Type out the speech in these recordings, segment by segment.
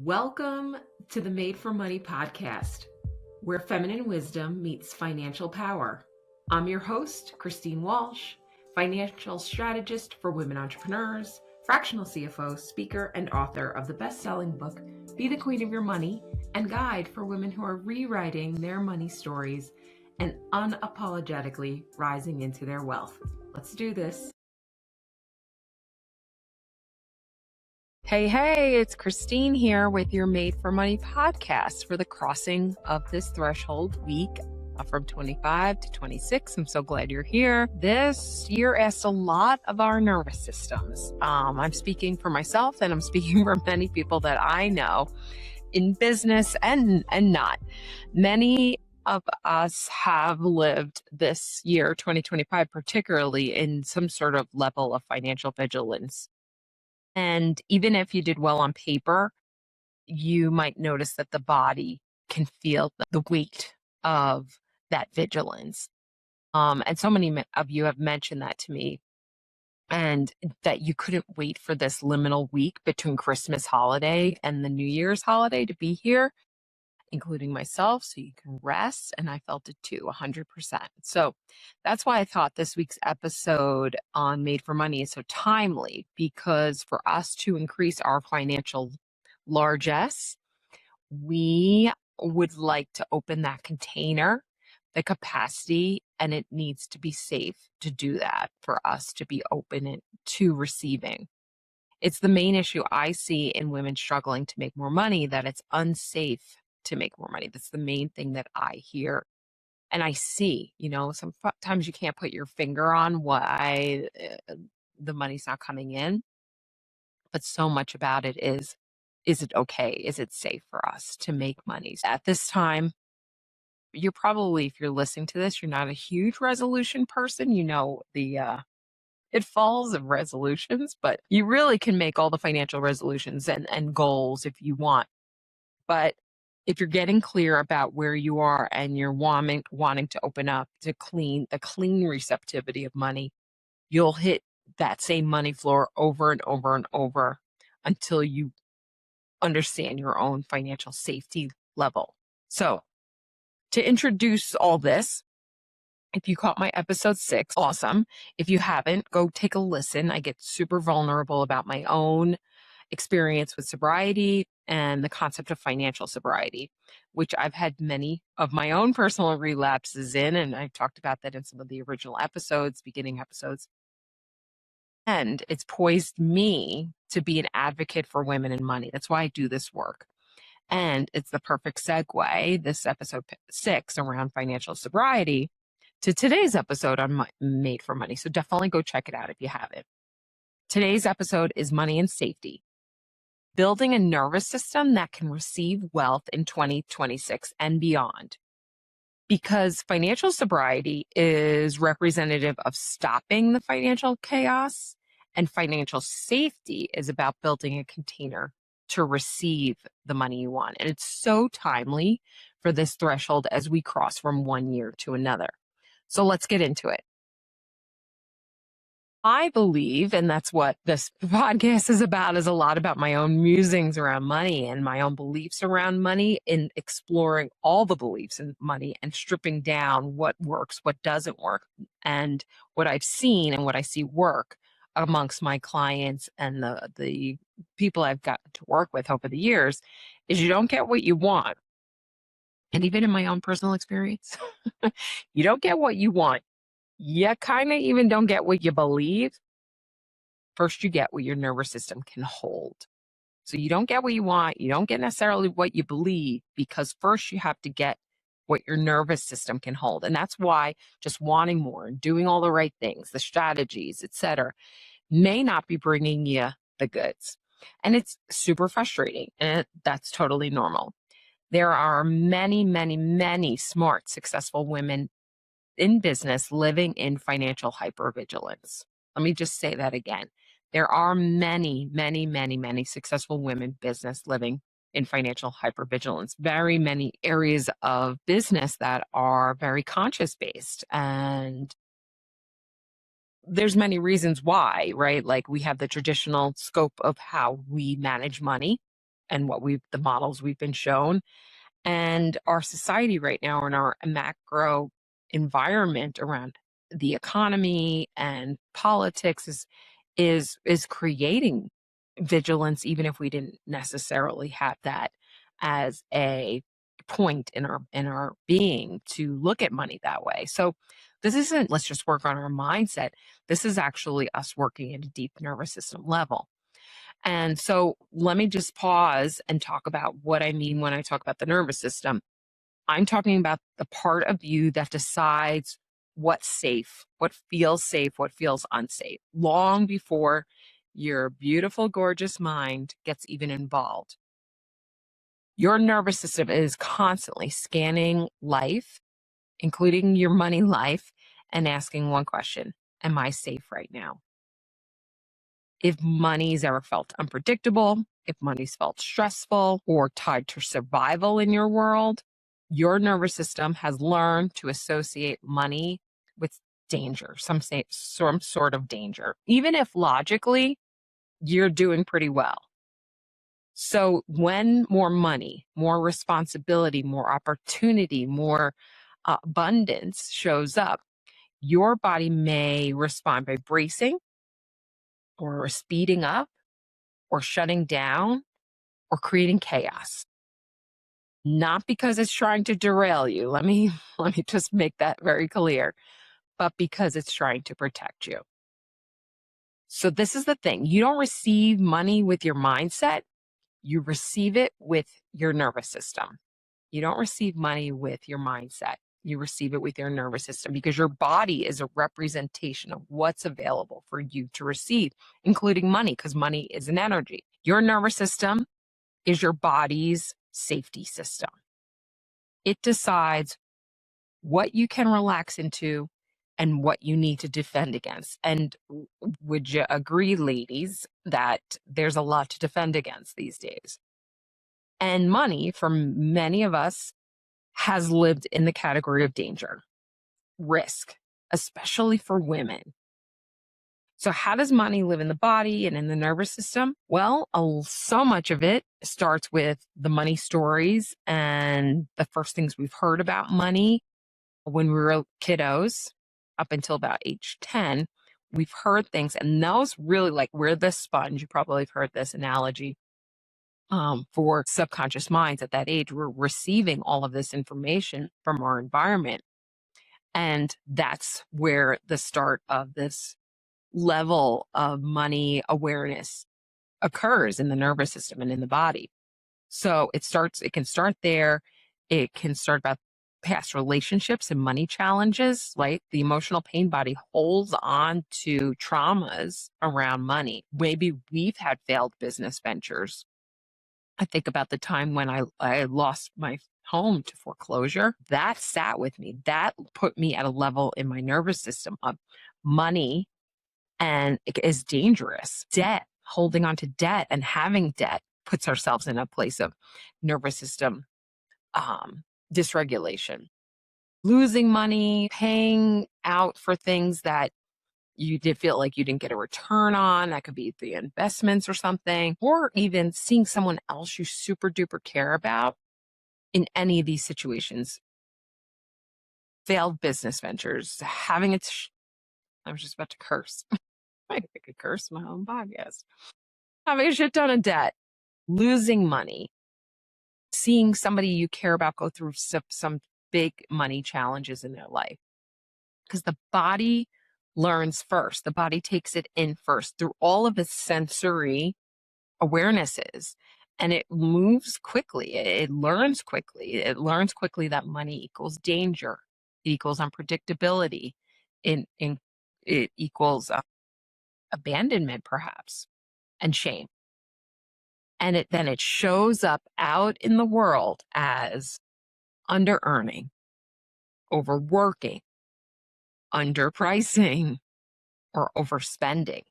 Welcome to the Made for Money podcast, where feminine wisdom meets financial power. I'm your host, Christine Walsh, financial strategist for women entrepreneurs, fractional CFO, speaker, and author of the best-selling book, Be the Queen of Your Money, and guide for women who are rewriting their money stories and unapologetically rising into their wealth. Let's do this. Hey, it's Christine here with your Made for Money podcast for the crossing of this threshold week from 25 to 26. I'm so glad you're here. This year asked a lot of our nervous systems. I'm speaking for myself, and I'm speaking for many people that I know in business and not. Many of us have lived this year, 2025, particularly in some sort of level of financial vigilance. And even if you did well on paper, you might notice that the body can feel the weight of that vigilance. And so many of you have mentioned that to me, and that you couldn't wait for this liminal week between Christmas holiday and the New Year's holiday to be here, including myself, so you can rest. And I felt it too, 100%. So that's why I thought this week's episode on Made for Money is so timely, because for us to increase our financial largesse, we would like to open that container, the capacity, and it needs to be safe to do that for us to be open to receiving. It's the main issue I see in women struggling to make more money, that it's unsafe to make more money. That's the main thing that I hear and I see. Sometimes you can't put your finger on why the money's not coming in, but so much about it is it okay? Is it safe for us to make money? At this time, you're probably, if you're listening to this, you're not a huge resolution person. The pitfalls of resolutions, but you really can make all the financial resolutions and goals if you want. But if you're getting clear about where you are and you're wanting to open up to the clean receptivity of money, you'll hit that same money floor over and over and over until you understand your own financial safety level. So to introduce all this, if you caught my episode 6, awesome. If you haven't, go take a listen. I get super vulnerable about my own experience with sobriety and the concept of financial sobriety, which I've had many of my own personal relapses in. And I've talked about that in some of the original episodes, beginning episodes. And it's poised me to be an advocate for women and money. That's why I do this work. And it's the perfect segue, this episode 6 around financial sobriety, to today's episode on Made for Money. So definitely go check it out if you haven't. Today's episode is money and safety. Building a nervous system that can receive wealth in 2026 and beyond. Because financial sobriety is representative of stopping the financial chaos, and financial safety is about building a container to receive the money you want. And it's so timely for this threshold as we cross from one year to another. So let's get into it. I believe, and that's what this podcast is about, is a lot about my own musings around money and my own beliefs around money, in exploring all the beliefs in money and stripping down what works, what doesn't work, and what I've seen and what I see work amongst my clients and the people I've gotten to work with over the years, is you don't get what you want. And even in my own personal experience, you don't get what you want. You kind of even don't get what you believe. First, you get what your nervous system can hold. So you don't get what you want. You don't get necessarily what you believe, because first you have to get what your nervous system can hold. And that's why just wanting more and doing all the right things, the strategies, etc., may not be bringing you the goods. And it's super frustrating, and that's totally normal. There are many, many, many smart, successful women in business living in financial hypervigilance. Let me just say that again. There are many, many, many, many successful women business living in financial hypervigilance. Very many areas of business that are very conscious based. And there's many reasons why, right? Like we have the traditional scope of how we manage money, and the models we've been shown. And our society right now, and our macro environment around the economy and politics is creating vigilance, even if we didn't necessarily have that as a point in our being to look at money that way. So this isn't let's just work on our mindset. This is actually us working at a deep nervous system level. And so let me just pause and talk about what I mean when I talk about the nervous system. I'm talking about the part of you that decides what's safe, what feels unsafe, long before your beautiful, gorgeous mind gets even involved. Your nervous system is constantly scanning life, including your money life, and asking one question: am I safe right now? If money's ever felt unpredictable, if money's felt stressful or tied to survival in your world, your nervous system has learned to associate money with danger, some sort of danger, even if logically you're doing pretty well. So when more money, more responsibility, more opportunity, more abundance shows up, your body may respond by bracing or speeding up or shutting down or creating chaos. Not because it's trying to derail you. Let me just make that very clear, but because it's trying to protect you. So this is the thing. You don't receive money with your mindset. You receive it with your nervous system. You don't receive money with your mindset. You receive it with your nervous system, because your body is a representation of what's available for you to receive, including money, because money is an energy. Your nervous system is your body's safety system. It decides what you can relax into and what you need to defend against. And would you agree, ladies, that there's a lot to defend against these days? And money, for many of us, has lived in the category of danger, risk, especially for women. So how does money live in the body and in the nervous system? Well, so much of it starts with the money stories and the first things we've heard about money when we were kiddos up until about age 10. We've heard things, and those really, like, we're the sponge. You probably have heard this analogy for subconscious minds. At that age, we're receiving all of this information from our environment. And that's where the start of this level of money awareness occurs in the nervous system and in the body. So it can start there. It can start about past relationships and money challenges, right? The emotional pain body holds on to traumas around money. Maybe we've had failed business ventures. I think about the time when I lost my home to foreclosure. That sat with me. That put me at a level in my nervous system of money, and it is dangerous. Debt, holding on to debt and having debt puts ourselves in a place of nervous system dysregulation. Losing money, paying out for things that you did feel like you didn't get a return on. That could be the investments or something, or even seeing someone else you super duper care about in any of these situations. Failed business ventures, having it. I was just about to curse. I could curse my own podcast. Having a shit ton of debt, losing money, seeing somebody you care about go through some big money challenges in their life. Because the body learns first. The body takes it in first through all of its sensory awarenesses, and it moves quickly. It learns quickly. It learns quickly that money equals danger. It equals unpredictability. It equals abandonment, perhaps, and shame. And then it shows up out in the world as under-earning, overworking, underpricing, or overspending.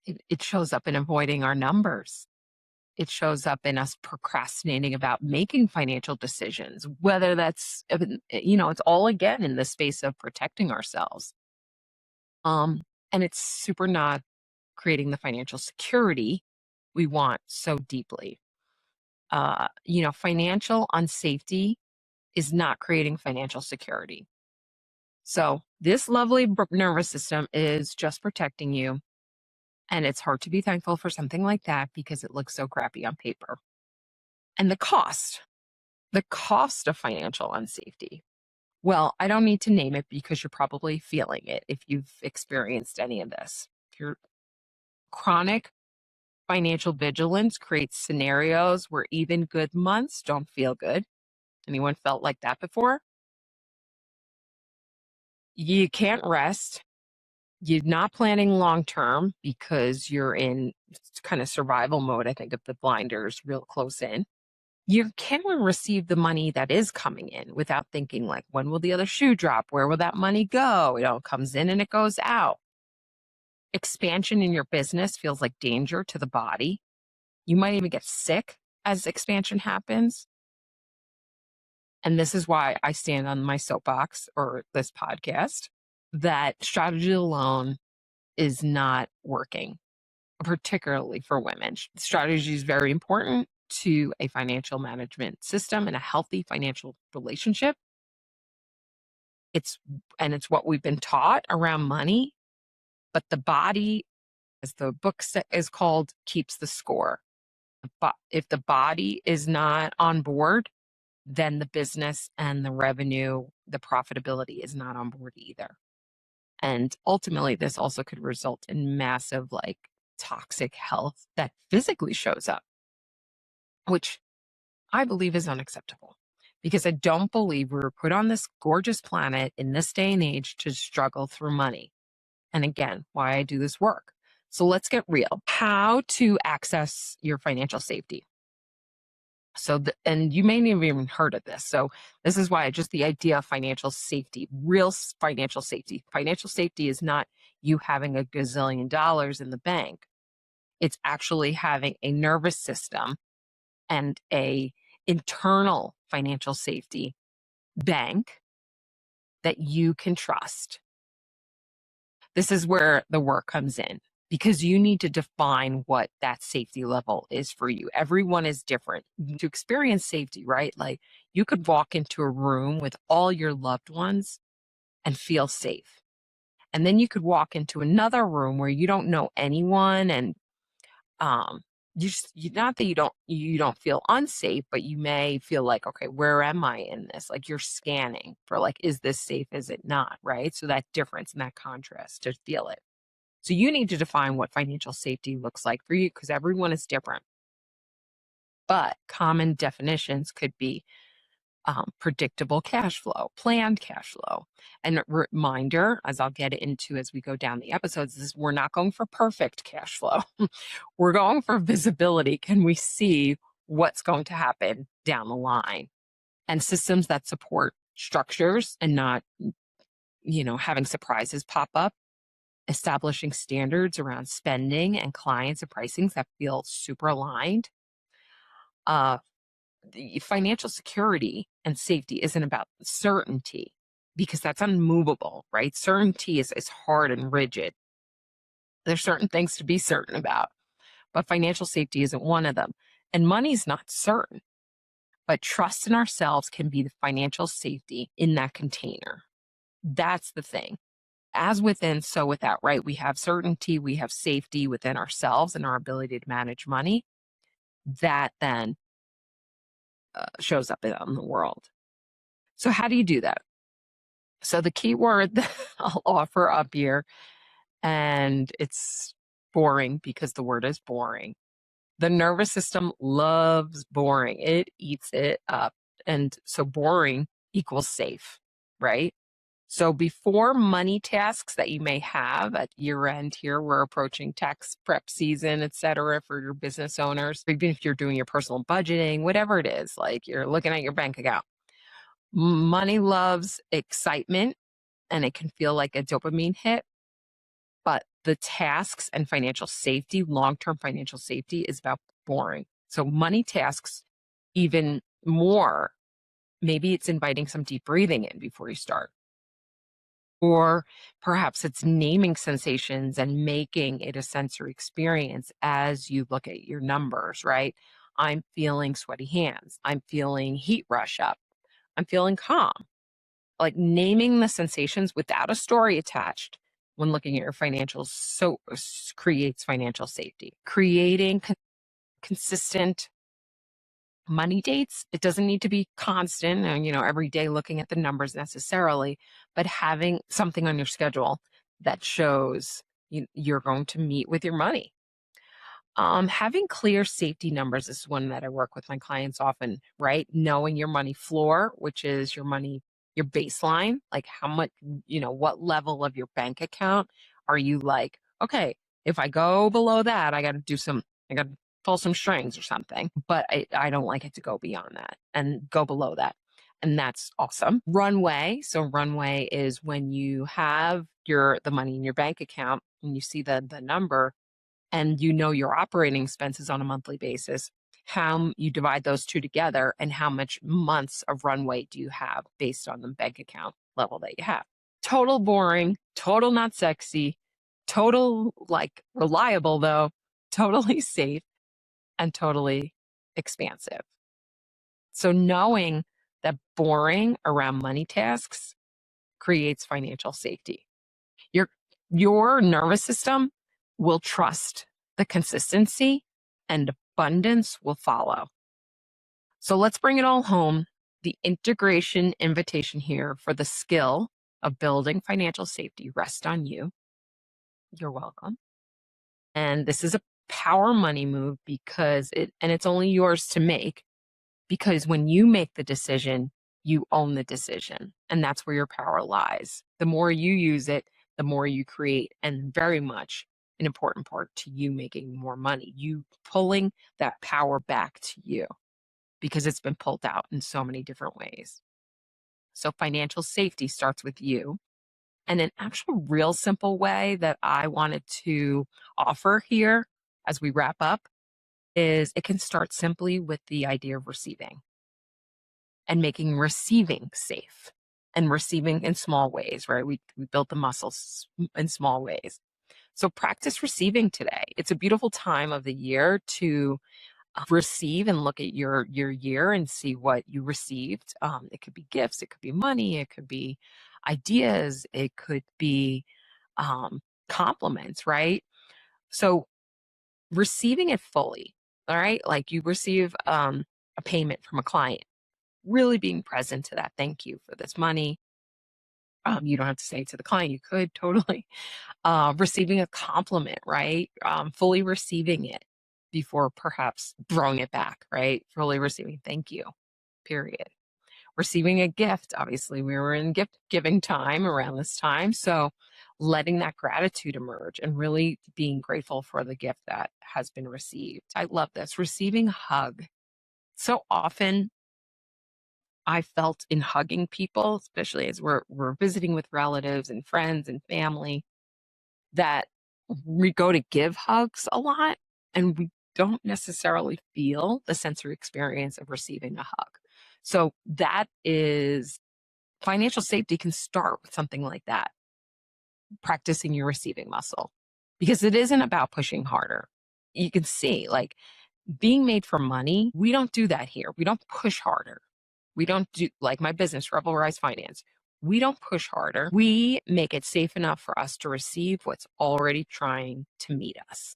It shows up in avoiding our numbers. It shows up in us procrastinating about making financial decisions, whether that's, it's all again in the space of protecting ourselves. And it's super not creating the financial security we want so deeply. Financial unsafety is not creating financial security. So this lovely nervous system is just protecting you. And it's hard to be thankful for something like that because it looks so crappy on paper. And the cost of financial unsafety. Well, I don't need to name it because you're probably feeling it if you've experienced any of this. Your chronic financial vigilance creates scenarios where even good months don't feel good. Anyone felt like that before? You can't rest. You're not planning long term because you're in kind of survival mode. I think of the blinders real close in. You can't receive the money that is coming in without thinking like, when will the other shoe drop? Where will that money go? It comes in and it goes out. Expansion in your business feels like danger to the body. You might even get sick as expansion happens. And this is why I stand on my soapbox or this podcast that strategy alone is not working, particularly for women. Strategy is very important to a financial management system and a healthy financial relationship. It's what we've been taught around money, but the body, as the book is called, keeps the score. But if the body is not on board, then the business and the revenue, the profitability is not on board either. And ultimately, this also could result in massive, toxic health that physically shows up, which I believe is unacceptable because I don't believe we were put on this gorgeous planet in this day and age to struggle through money. And again, why I do this work. So let's get real. How to access your financial safety. So, and you may have even heard of this. So this is why just the idea of financial safety, real financial safety. Financial safety is not you having a gazillion dollars in the bank. It's actually having a nervous system and a internal financial safety bank that you can trust. This is where the work comes in because you need to define what that safety level is for you. Everyone is different. To experience safety, right? Like you could walk into a room with all your loved ones and feel safe. And then you could walk into another room where you don't know anyone and not that you don't feel unsafe, but you may feel like, okay, where am I in this? Like you're scanning for like, is this safe? Is it not? Right? So that difference and that contrast to feel it. So you need to define what financial safety looks like for you because everyone is different. But common definitions could be predictable cash flow, planned cash flow. And reminder, as I'll get into as we go down the episodes, is we're not going for perfect cash flow. We're going for visibility. Can we see what's going to happen down the line? And systems that support structures and not, having surprises pop up. Establishing standards around spending and clients and pricings that feel super aligned. The financial security and safety isn't about certainty because that's unmovable, right? Certainty is hard and rigid. There's certain things to be certain about, but financial safety isn't one of them. And money's not certain, but trust in ourselves can be the financial safety in that container. That's the thing. As within, so without, right? We have certainty, we have safety within ourselves and our ability to manage money. That then shows up in the world. So how do you do that? So the key word that I'll offer up here, and it's boring because the word is boring. The nervous system loves boring. It eats it up. And so boring equals safe, right? So before money tasks that you may have at year end here, we're approaching tax prep season, et cetera, for your business owners, even if you're doing your personal budgeting, whatever it is, like you're looking at your bank account. Money loves excitement and it can feel like a dopamine hit, but the tasks and financial safety, long-term financial safety is about boring. So money tasks even more, maybe it's inviting some deep breathing in before you start. Or perhaps it's naming sensations and making it a sensory experience as you look at your numbers, right? I'm feeling sweaty hands. I'm feeling heat rush up. I'm feeling calm. Like naming the sensations without a story attached when looking at your financials creates financial safety. Creating consistent money dates. It doesn't need to be constant and, every day looking at the numbers necessarily, but having something on your schedule that shows you're going to meet with your money. Having clear safety numbers is one that I work with my clients often, right? Knowing your money floor, which is your money, your baseline, like how much, what level of your bank account are you like, okay, if I go below that, I got to pull some strings or something, but I don't like it to go beyond that and go below that. And that's awesome. Runway. So runway is when you have the money in your bank account and you see the number, and your operating expenses on a monthly basis, how you divide those two together and how much months of runway do you have based on the bank account level that you have. Total boring, total not sexy, total like reliable though, totally safe, and totally expansive. So knowing that boring around money tasks creates financial safety. Your nervous system will trust the consistency, and abundance will follow. So let's bring it all home. The integration invitation here for the skill of building financial safety rests on you. You're welcome. And this is a power money move because it's only yours to make, because when you make the decision, you own the decision. And that's where your power lies. The more you use it, the more you create, and very much an important part to you making more money, you pulling that power back to you, because it's been pulled out in so many different ways. So financial safety starts with you. And an actual real simple way that I wanted to offer here as we wrap up is it can start simply with the idea of receiving and making receiving safe, and receiving in small ways, right? We built the muscles in small ways. So practice receiving today. It's a beautiful time of the year to receive and look at your year and see what you received. It could be gifts, it could be money, it could be ideas, it could be compliments, right? So receiving it fully, all right? Like you receive a payment from a client, really being present to that. Thank you for this money. You don't have to say it to the client. You could totally. Receiving a compliment, right? Fully receiving it before perhaps throwing it back, right? Fully receiving, thank you, period. Receiving a gift, obviously we were in gift giving time around this time. So letting that gratitude emerge and really being grateful for the gift that has been received. I love this. Receiving a hug. So often I felt in hugging people, especially as we're visiting with relatives and friends and family, that we go to give hugs a lot and we don't necessarily feel the sensory experience of receiving a hug. So that is financial safety can start with something like that, practicing your receiving muscle, because it isn't about pushing harder. You can see, like, being made for money, we don't do that here. We don't push harder. We don't do, like my business, Rebel Rise Finance. We don't push harder. We make it safe enough for us to receive what's already trying to meet us.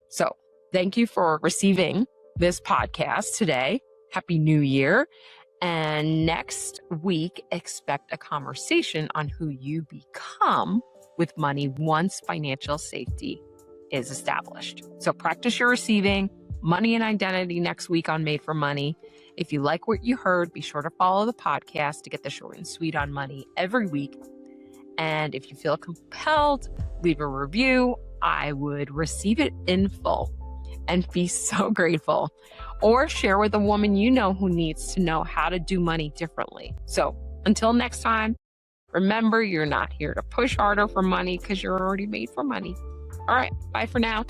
So thank you for receiving this podcast today. Happy New Year. And next week, expect a conversation on who you become with money once financial safety is established. So practice your receiving, money and identity next week on Made for Money. If you like what you heard, be sure to follow the podcast to get the short and sweet on money every week. And if you feel compelled, leave a review. I would receive it in full and be so grateful. Or share with a woman you know who needs to know how to do money differently. So until next time, remember, you're not here to push harder for money because you're already made for money. All right, bye for now.